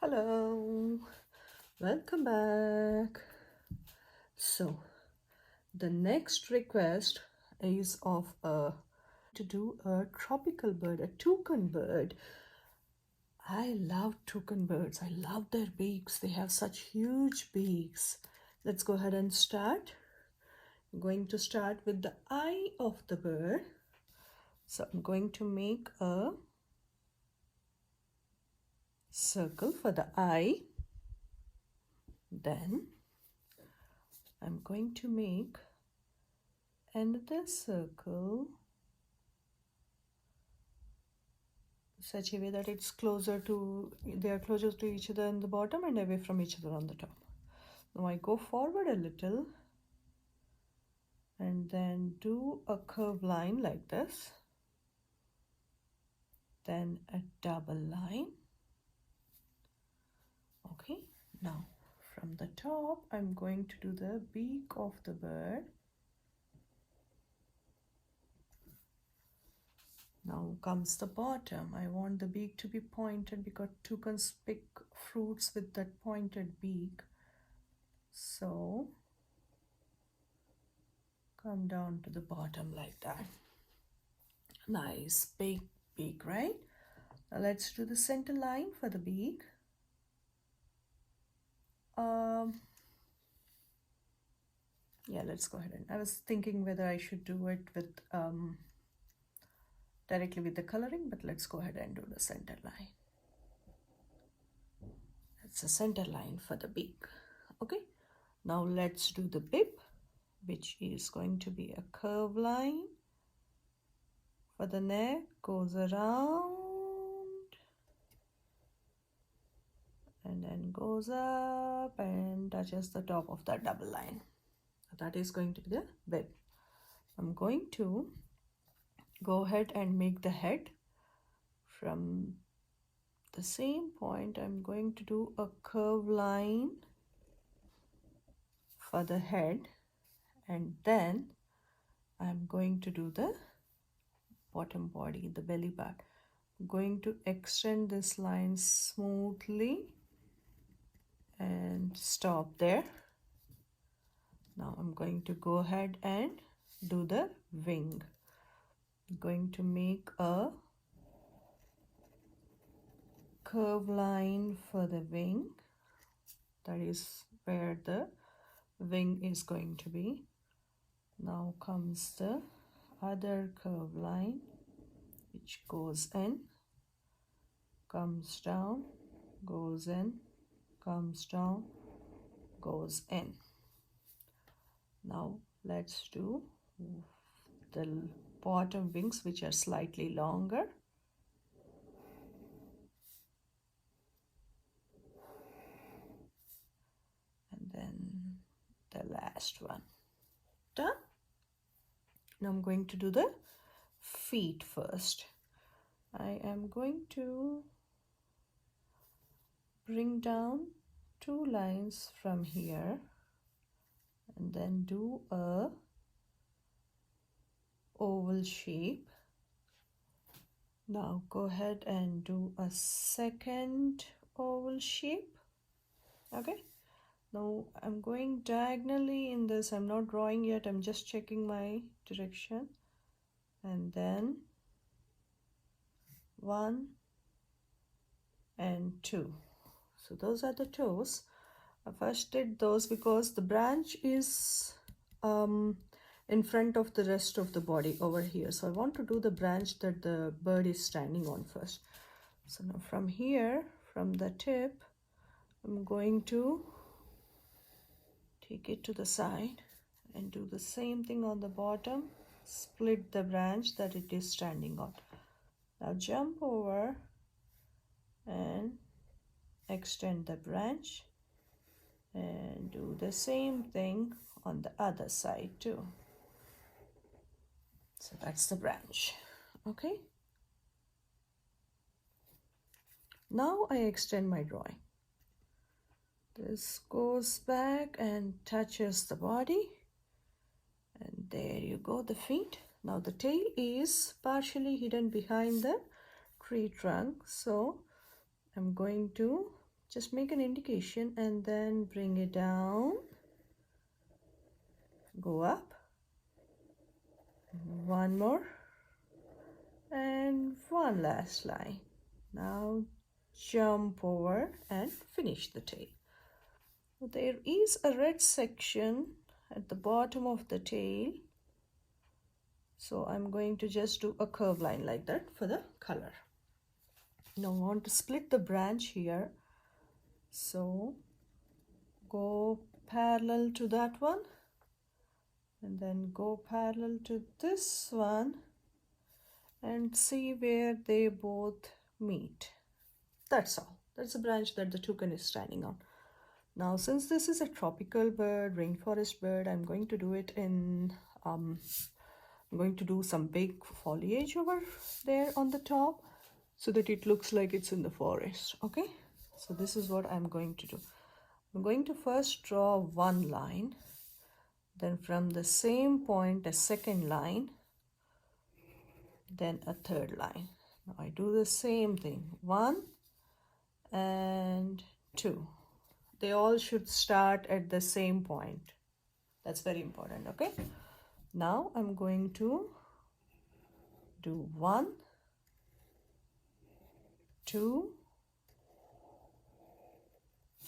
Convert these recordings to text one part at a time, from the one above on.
Hello, welcome back. So the next request is of a to do a tropical bird, a toucan bird. I love toucan birds. I love their beaks. They have such huge beaks. Let's go ahead and start. I'm going to start with the eye of the bird. So I'm going to make a circle for the eye. Then I'm going to make another circle such a way that they are closer to each other on the bottom and away from each other on the top. Now I go forward a little and then do a curved line like this, then a double line. Okay, now from the top I'm going to do the beak of the bird. Now comes the bottom. I want the beak to be pointed because toucans pick fruits with that pointed beak. So come down to the bottom like that. Nice big beak, right? Now let's do the center line for the beak. Yeah, let's go ahead. And I was thinking whether I should do it with directly with the coloring, but let's go ahead and do the center line. That's a center line for the beak. Okay, now let's do the bib, which is going to be a curved line for the neck, goes around and then goes up and touches the top of that double line. That is going to be the bib. I'm going to go ahead and make the head. From the same point, I'm going to do a curved line for the head, and then I'm going to do the bottom body, the belly part. I'm going to extend this line smoothly and stop there. Now I'm going to go ahead and do the wing. I'm going to make a curved line for the wing. That is where the wing is going to be. Now comes the other curved line, which goes in, comes down, goes in, comes down, goes in. Now let's do the bottom wings, which are slightly longer. And then the last one. Done. Now I'm going to do the feet first. I am going to bring down two lines from here and then do a oval shape. Now go ahead and do a second oval shape. Okay, now I'm going diagonally in this. I'm not drawing yet, I'm just checking my direction. And then 1 and 2. So those are the toes. I first did those because the branch is in front of the rest of the body over here. So I want to do the branch that the bird is standing on first. So now from here, from the tip, I'm going to take it to the side and do the same thing on the bottom. Split the branch that it is standing on. Now jump over and extend the branch and do the same thing on the other side too. So that's the branch. Okay, now I extend my drawing. This goes back and touches the body, and there you go, the feet. Now the tail is partially hidden behind the tree trunk, so I'm going to just make an indication and then bring it down, go up, one more, and one last line. Now jump over and finish the tail. There is a red section at the bottom of the tail, so I'm going to just do a curve line like that for the color. Now I want to split the branch here, so go parallel to that one and then go parallel to this one and see where they both meet. That's all. That's the branch that the toucan is standing on. Now since this is a tropical bird, rainforest bird, I'm going to do it in I'm going to do some big foliage over there on the top so that it looks like it's in the forest. Okay, so this is what I'm going to do. I'm going to first draw one line, then from the same point a second line, then a third line. Now I do the same thing, 1 and 2. They all should start at the same point. That's very important. Okay, now I'm going to do 1, 2,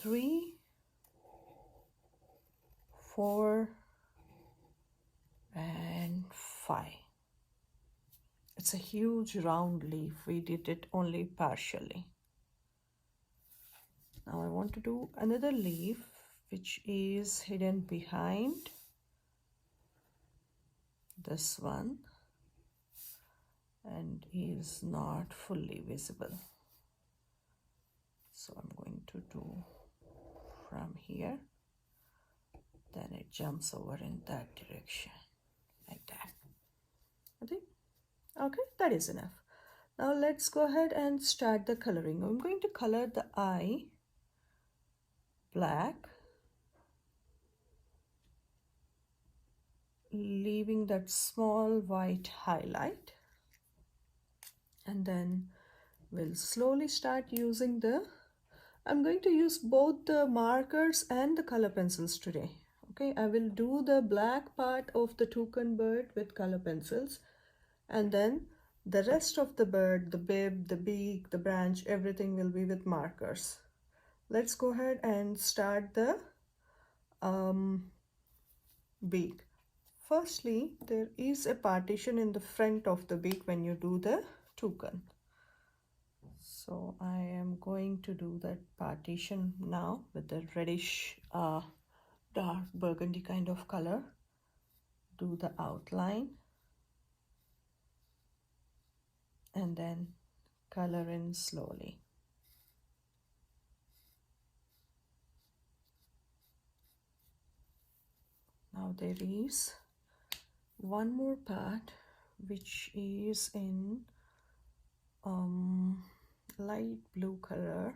3, 4, and 5. It's a huge round leaf. We did it only partially. Now I want to do another leaf which is hidden behind this one and is not fully visible. So I'm going to do from here, then it jumps over in that direction like that. Okay, that is enough. Now let's go ahead and start the coloring. I'm going to color the eye black, leaving that small white highlight, and then we'll slowly start using I'm going to use both the markers and the color pencils today. Okay, I will do the black part of the toucan bird with color pencils, and then the rest of the bird, the bib, the beak, the branch, everything will be with markers. Let's go ahead and start the beak. Firstly, there is a partition in the front of the beak when you do the toucan. So I am going to do that partition now with the reddish dark burgundy kind of color. Do the outline and then color in slowly. Now there is one more part which is in light blue color,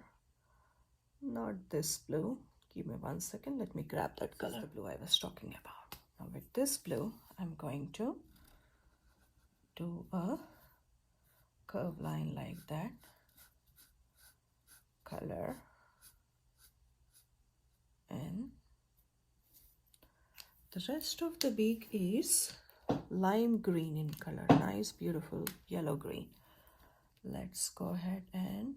not this blue. Give me 1 second, let me grab that color. The blue I was talking about. Now with this blue I'm going to do a curve line like that, color, and the rest of the beak is lime green in color, nice beautiful yellow green. Let's go ahead and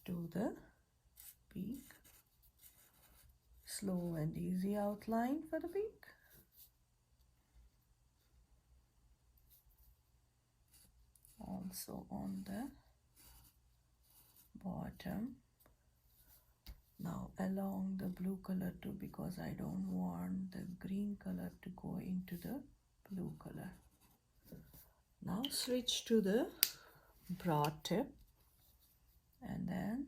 do the beak. Slow and easy outline for the beak. Also on the bottom. Now along the blue color too, because I don't want the green color to go into the blue color. Now switch to the broad tip and then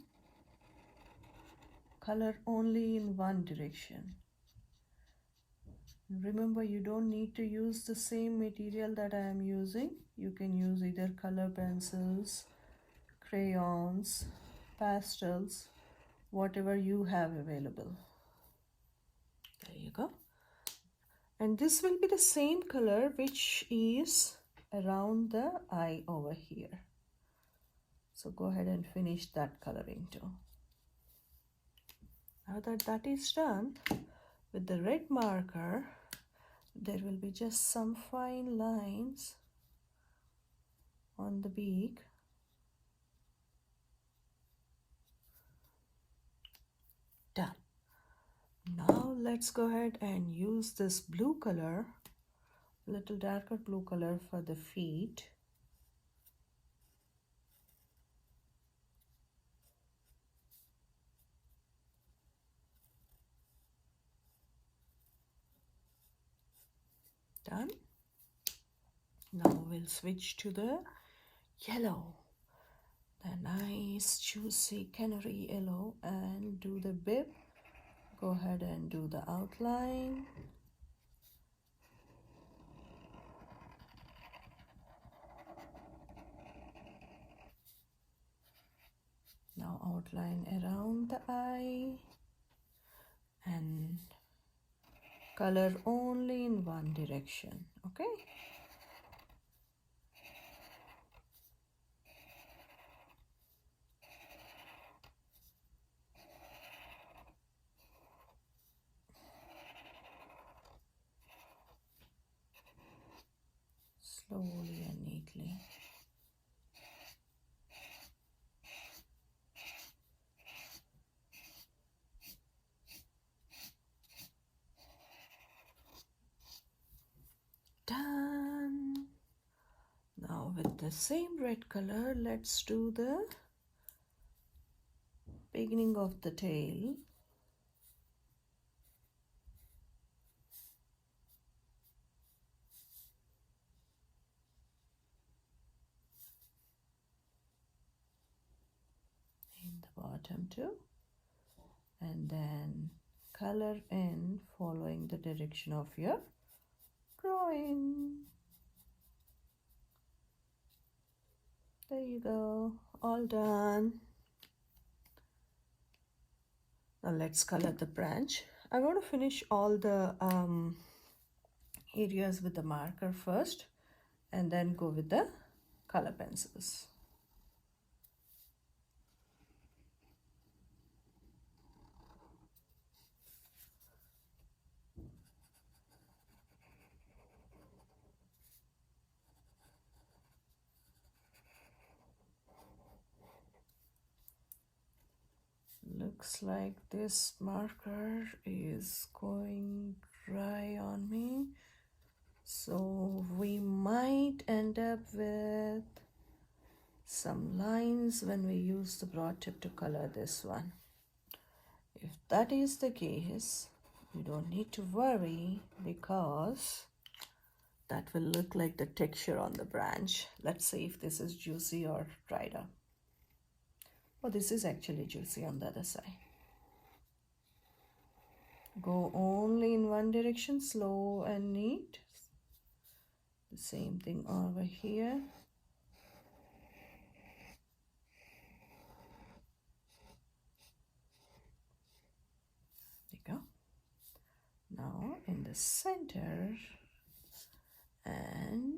color only in one direction. Remember, you don't need to use the same material that I am using. You can use either color pencils, crayons, pastels, whatever you have available. There you go. And this will be the same color which is around the eye over here. So go ahead and finish that coloring too. Now that that is done, with the red marker, there will be just some fine lines on the beak. Done. Now let's go ahead and use this blue color, little darker blue color for the feet. Done. Now we'll switch to the yellow, the nice juicy canary yellow, and do the bib. Go ahead and do the outline. Now outline around the eye and color only in one direction, okay? Slowly and neatly. Done. Now with the same red color, let's do the beginning of the tail. In the bottom too. And then color in following the direction of your drawing. There you go, all done. Now let's color the branch. I want to finish all the areas with the marker first and then go with the color pencils. Looks like this marker is going dry on me, so we might end up with some lines when we use the broad tip to color this one. If that is the case, you don't need to worry because that will look like the texture on the branch. Let's see if this is juicy or dried up. Oh, this is actually juicy on the other side. Go only in one direction, slow and neat. The same thing over here. There you go. Now in the center and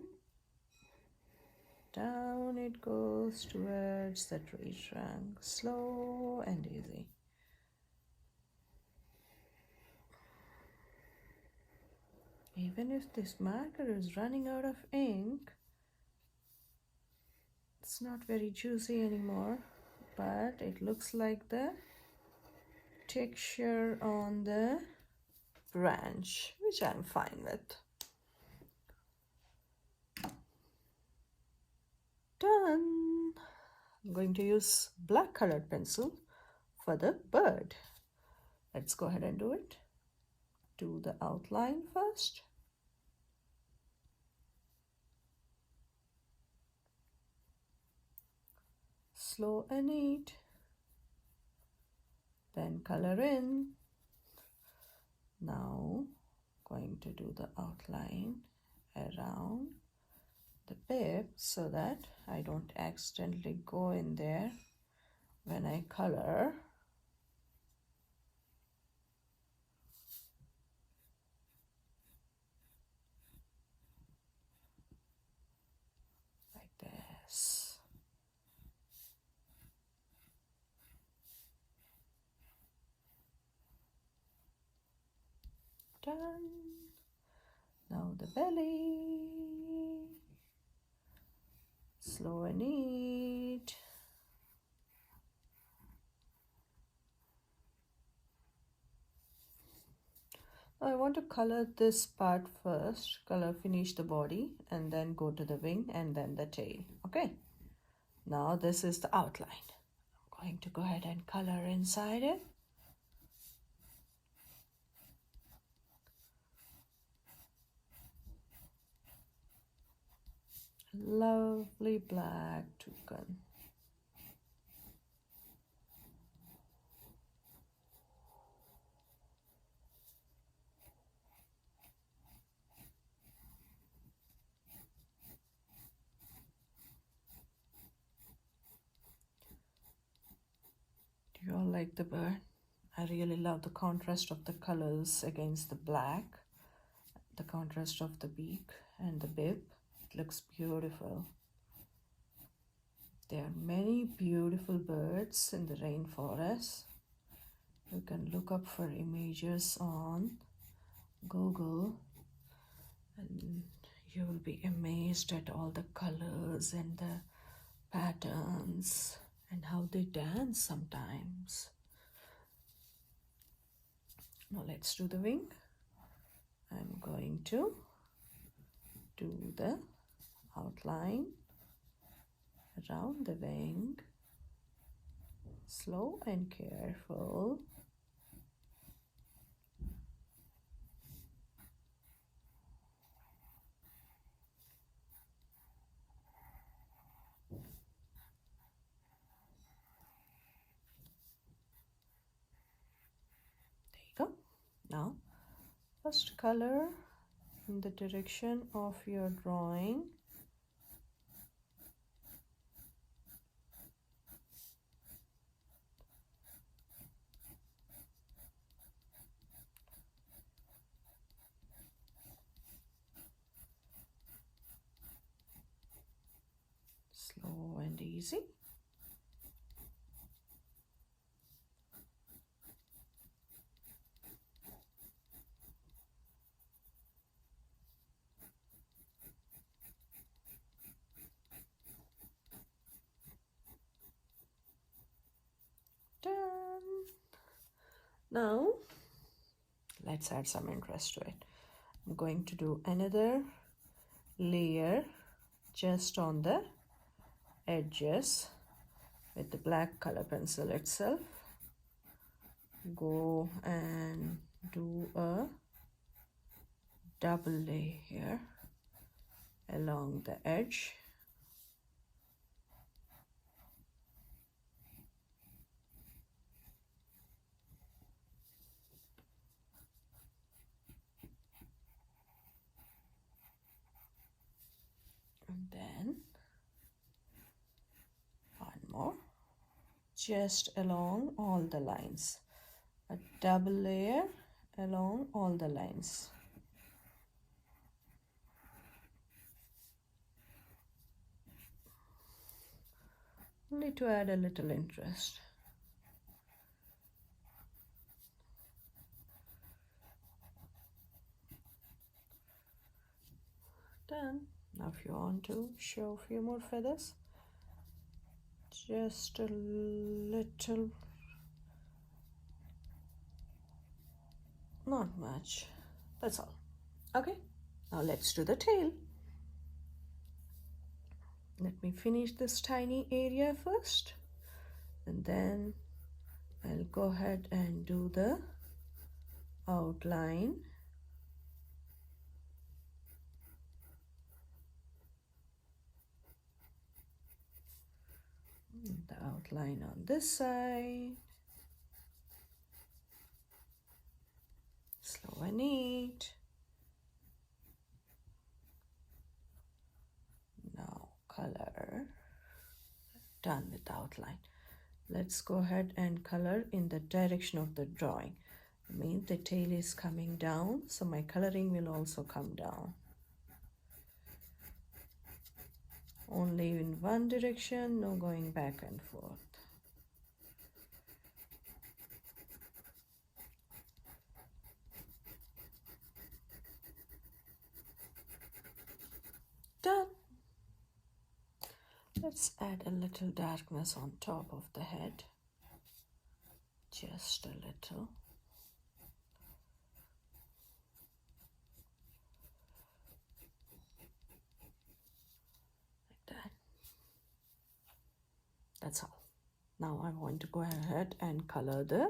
down it goes towards the tree trunk, slow and easy. Even if this marker is running out of ink, it's not very juicy anymore, but it looks like the texture on the branch, which I'm fine with. Done. I'm going to use black colored pencil for the bird. Let's go ahead and do it. Do the outline first. Slow and neat. Then color in. Now going to do the outline around the bib so that I don't accidentally go in there when I color. Like this. Done. Now the belly. Slow and neat. I want to color this part first, finish the body, and then go to the wing and then the tail. Okay, now this is the outline. I'm going to go ahead and color inside it. Lovely black toucan. Do you all like the bird? I really love the contrast of the colors against the black, the contrast of the beak and the bib. It looks beautiful. There are many beautiful birds in the rainforest. You can look up for images on Google and you will be amazed at all the colors and the patterns and how they dance sometimes. Now let's do the wing. I'm going to do the outline around the wing, slow and careful. There you go. Now first color in the direction of your drawing. Slow and easy. Done. Now let's add some interest to it. I'm going to do another layer just on the edges with the black color pencil itself. Go and do a double layer along the edge. And then one more, just along all the lines, a double layer along all the lines. Only to add a little interest. Done. Now if you want to show a few more feathers, just a little, not much, that's all. Okay, now let's do the tail. Let me finish this tiny area first, and then I'll go ahead and do the outline. The outline on this side. Slow and neat. Now color. Done with the outline. Let's go ahead and color in the direction of the drawing. I mean, the tail is coming down, so my coloring will also come down. Only in one direction, no going back and forth. Let's add a little darkness on top of the head, just a little. Like that. That's all. Now I'm going to go ahead and color the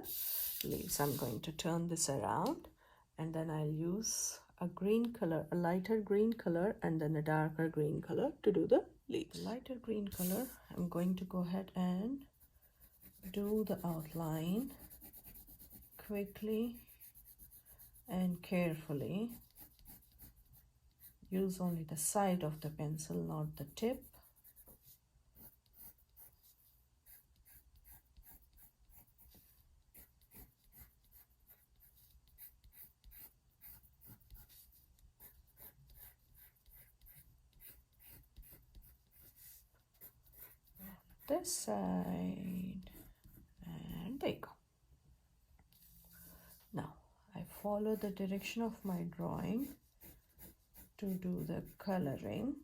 leaves. I'm going to turn this around and then I'll use a green color, a lighter green color, and then a darker green color to do the leaves. The lighter green color, I'm going to go ahead and do the outline quickly and carefully. Use only the side of the pencil, not the tip. This side, and there you go. Now I follow the direction of my drawing to do the coloring.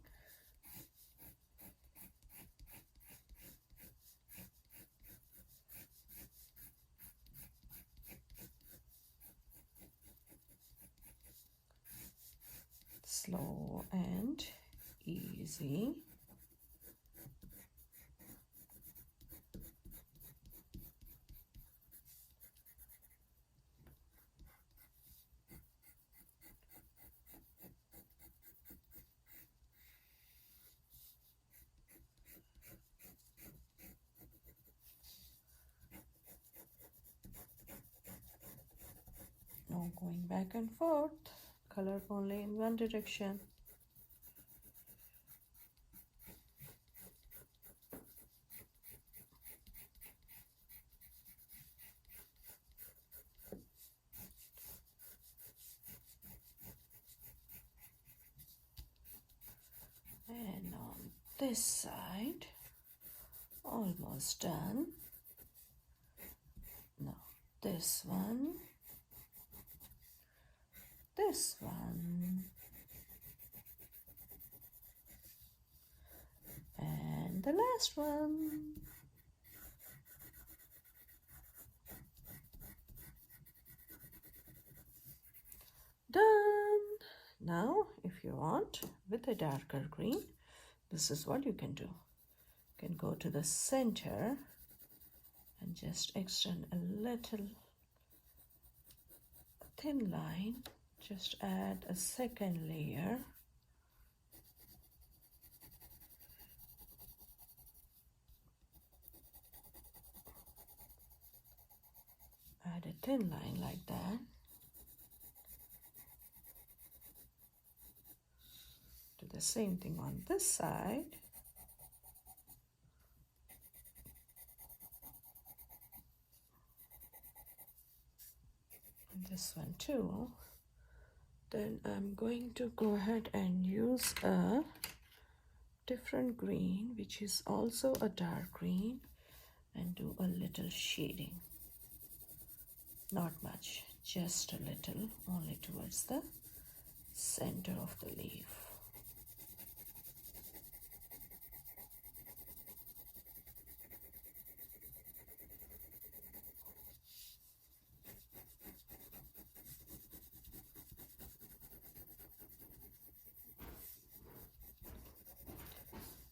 Slow and easy. No going back and forth, color only in one direction. And on this side, almost done. Now this one, this one, and the last one. Done. Now if you want, with a darker green, this is what you can do. You can go to the center and just extend a little thin line. Just add a second layer. Add a thin line like that. Do the same thing on this side. And this one too. Then I'm going to go ahead and use a different green, which is also a dark green, and do a little shading. Not much, just a little, only towards the center of the leaf.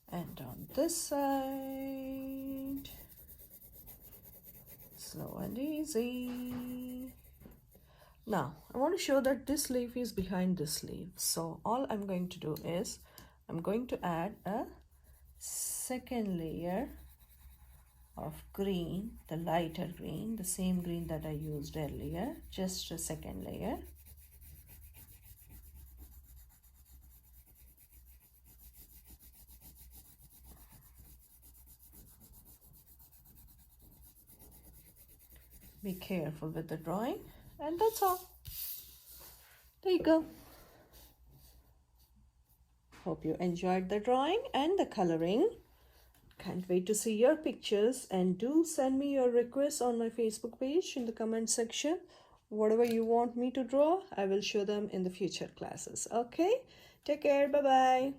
And on this side, slow and easy. Now I want to show that this leaf is behind this leaf. So all I'm going to do is I'm going to add a second layer of green, the lighter green, the same green that I used earlier, just a second layer. Be careful with the drawing, and that's all. There you go. Hope you enjoyed the drawing and the coloring. Can't wait to see your pictures, and do send me your requests on my Facebook page in the comment section. Whatever you want me to draw, I will show them in the future classes. Okay, take care. Bye bye.